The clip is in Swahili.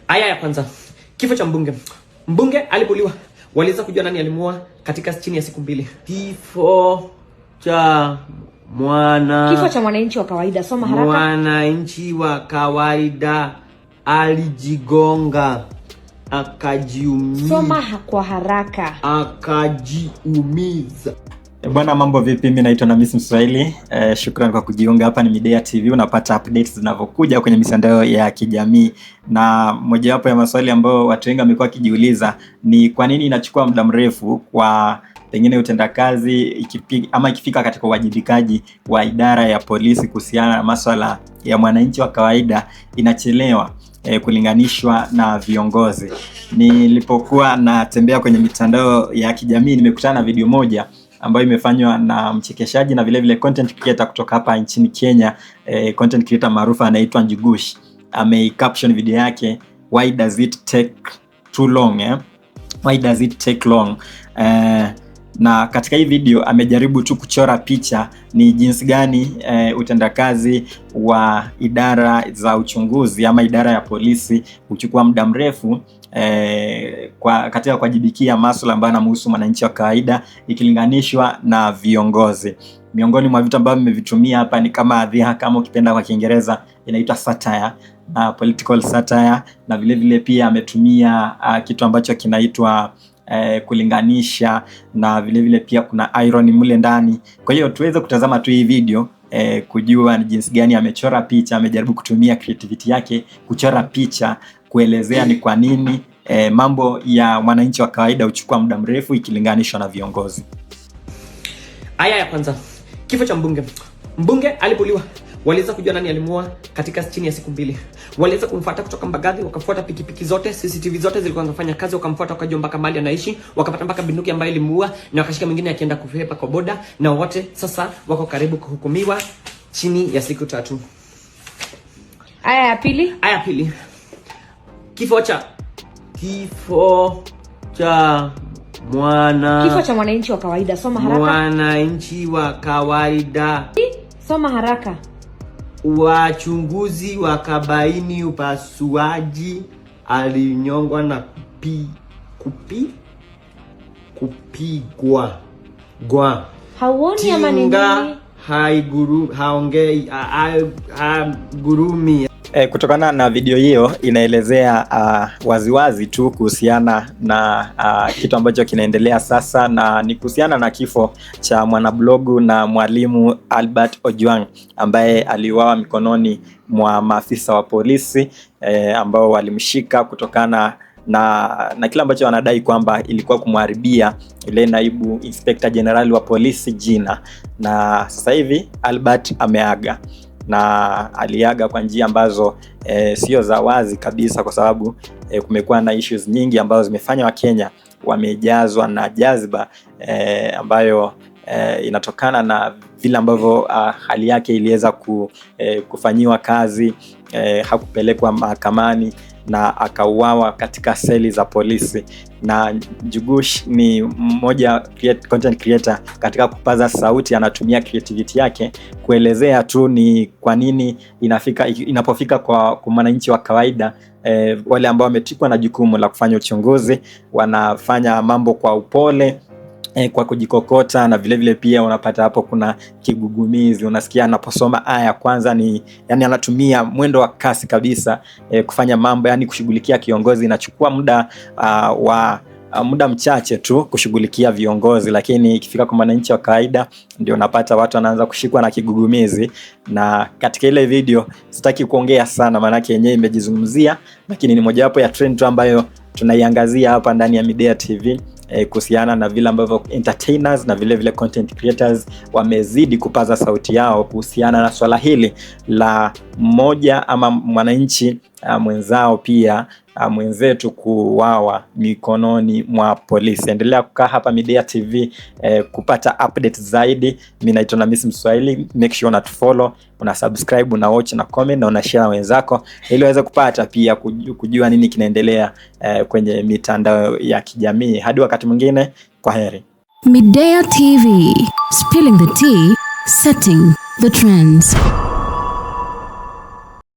Aya ya kwanza. Kifo cha mbunge. Mbunge alipoliwa. Waliweza kujua nani alimuua katika chini ya siku 2. Kifo cha mwananchi wa kawaida. Soma haraka. Mwananchi wa kawaida alijigonga akajiumiza. Soma kwa haraka. Akajiumiza. Bwana, mambo vipi? Mimi naitwa Namisi Mswahili. Shukrani kwa kujiunga. Hapa ni Midea TV, unapata updates zinavyokuja kwenye mitandao ya kijamii. Na mojawapo ya maswali ambayo watu wengi wamekuwa wakijiuliza ni kwa nini inachukua muda mrefu kwa pengine utendakazi ikifika katika uwajibikaji wa idara ya polisi kuhusiana na masuala ya mwananchi wa kawaida inachelewa kulinganishwa na viongozi. Nilipokuwa natembea kwenye mitandao ya kijamii nimekutana na video moja ambayo imefanywa na mchekeshaji na vile vile content creator kutoka hapa nchini Kenya. Content creator maarufu anaitwa Njugush. Caption video yake, why does it take too long? Why does it take long? Na katika hii video amejaribu tu kuchora picha ni jinsi gani utendakazi wa idara za uchunguzi ama idara ya polisi huchukua muda mrefu katika kuwajibikia masuala ambayo yanamhusu mwananchi wa kawaida ikilinganishwa na viongozi. Miongoni mwa vitu ambavyo nimevitumia hapa ni kama dhihaka, kama ukipenda kwa Kiingereza inaitwa satire, political satire, na vile vile pia ametumia kitu ambacho kinaitwa kulinganisha, na vile vile pia kuna irony mule ndani. Kwa hiyo tuweze kutazama tu hii video kujua ni jinsi gani amechora picha, amejaribu kutumia creativity yake kuchora picha kuelezea ni kwa nini mambo ya mwananchi wa kawaida huchukua muda mrefu ikilinganishwa na viongozi. Aya ya kwanza. Kifo cha mbunge. Mbunge alipoliwa. Waliweza kujua nani alimuua katika chini ya siku 2. Waliweza kumfuata kutoka Mbagathi, wakafuata pikipiki zote, CCTV zote zilikuwa zinafanya kazi, wakamfuata wakajua mpaka mahali anaishi, wakapata mpaka bunduki ambayo ilimuua, na wakashika mwingine akienda kuhepa kwa boda, na wote sasa wako karibu kuhukumiwa chini ya siku 3. Aya ya pili. Aya ya pili. Kifo cha mwananchi wa kawaida. Soma haraka. Mwananchi wa kawaida. Soma haraka. Wachunguzi wakabaini upasuaji, alinyongwa na kupigwa. Hauoni ama nini? Haigurumi. Kutokana na video hiyo inaelezea waziwazi tu kuhusiana na kitu ambacho kinaendelea sasa, na ni kuhusiana na kifo cha mwanablogu na mwalimu Albert Ojwang ambaye aliuawa mikononi mwa maafisa wa polisi ambao walimshika kutokana na kile ambacho wanadai kwamba ilikuwa kumharibia ile naibu inspector general wa polisi jina. Na sasa hivi Albert ameaga, na aliaga kwa njia ambazo sio za wazi kabisa, kwa sababu kumekuwa na issues nyingi ambazo zimefanya Wakenya wamejazwa na jazba ambayo inatokana na vile ambavyo hali yake iliweza kufanyiwa kazi, hakupelekwa mahakamani na akauawa katika seli za polisi. Na Njugush ni mmoja content creator katika kupaza sauti, anatumia creativity yake kuelezea tu ni kwa nini inapofika kwa mwananchi wa kawaida, wale ambao wametikwa na jukumu la kufanya uchunguzi wanafanya mambo kwa upole, kwa kujikokota, na vile vile pia unapata hapo kuna kigugumizi. Unasikia anaposoma aya ya kwanza yani anatumia mwendo wa kasi kabisa kufanya mambo, yani kushughulikia kiongozi inachukua muda mchache tu kushughulikia viongozi, lakini ikifika kwa mwananchi wa kawaida ndio unapata watu wanaanza kushikwa na kigugumizi. Na katika ile video sitaki kuongea sana maana yake yenyewe imejizungumzia, lakini ni mojawapo ya trend tu ambayo tunaiangazia hapa ndani ya Midea TV kuhusiana na vile ambavyo entertainers na vile vile content creators wamezidi kupaza sauti yao kuhusiana na swala hili la mmoja ama mwananchi mwenzao pia mwenzetu kuuawa mikononi mwa polisi. Endelea kukaa hapa Midea TV kupata updates zaidi. Mimi naitwa Namisi Mswahili. Make sure una follow, una subscribe, una watch na comment na una share na wenzako ili waweze kupata pia kujua nini kinaendelea kwenye mitandao ya kijamii. Hadi wakati mwingine, kwaheri. Midea TV, spilling the tea, setting the trends.